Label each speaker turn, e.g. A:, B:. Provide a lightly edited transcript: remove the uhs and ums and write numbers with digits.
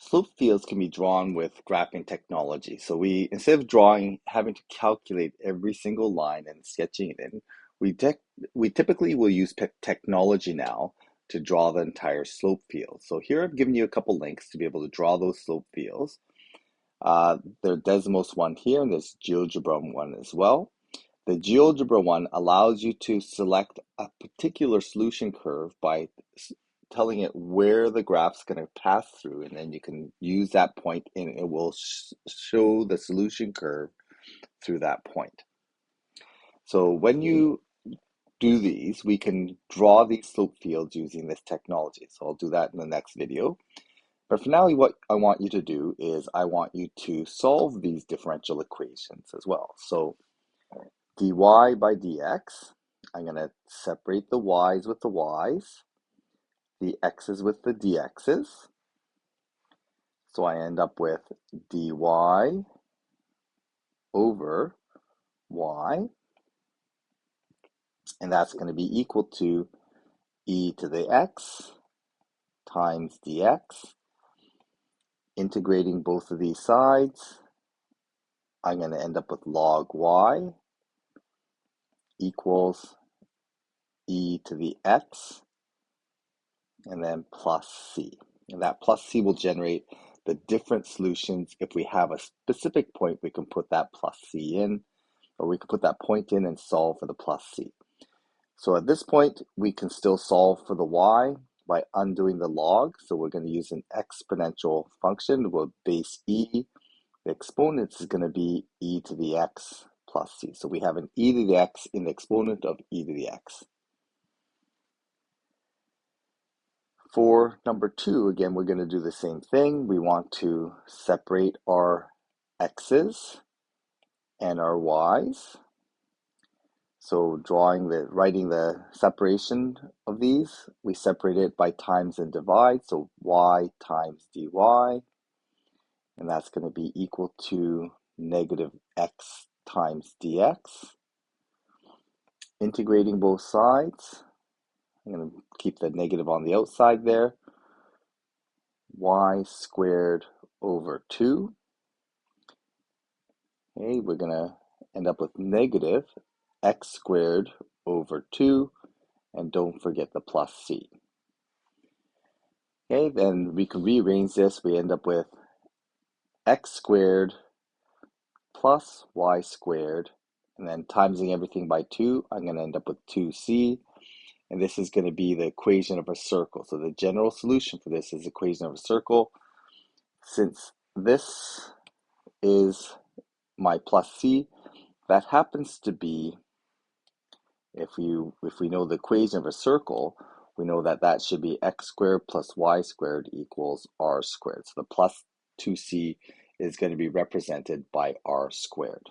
A: Slope fields can be drawn with graphing technology. So instead of having to calculate every single line and sketching it in, we typically will use technology now to draw the entire slope field. So here I've given you a couple links to be able to draw those slope fields. There's Desmos one here, and there's GeoGebra one as well. The GeoGebra one allows you to select a particular solution curve by telling it where the graph's going to pass through, and then you can use that point and it will show the solution curve through that point. So when you do these, we can draw these slope fields using this technology. So I'll do that in the next video. But for now, what I want you to do is I want you to solve these differential equations as well. So dy by dx, I'm going to separate the y's with the y's, the x's with the dx's. So I end up with dy over y, and that's going to be equal to e to the x times dx. Integrating both of these sides, I'm going to end up with log y equals e to the x, and then plus c. And that plus c will generate the different solutions. If we have a specific point, we can put that plus c in, or we can put that point in and solve for the plus c. So at this point, we can still solve for the y by undoing the log. So we're going to use an exponential function with base e. The exponent is going to be e to the x plus c. So we have an e to the x in the exponent of e to the x. For number 2, again, we're going to do the same thing. We want to separate our x's and our y's. So writing the separation of these, we separate it by times and divide. So y times dy, and that's going to be equal to negative x times dx. Integrating both sides, I'm going to keep the negative on the outside there. Y squared over 2. Okay, we're going to end up with negative x squared over 2, and don't forget the plus c. Okay, then we can rearrange this. We end up with x squared plus y squared, and then timesing everything by 2, I'm going to end up with 2c, and this is going to be the equation of a circle. So the general solution for this is the equation of a circle. Since this is my plus c, that happens to be, if we know the equation of a circle, we know that that should be x squared plus y squared equals r squared. So the plus 2c is going to be represented by r squared.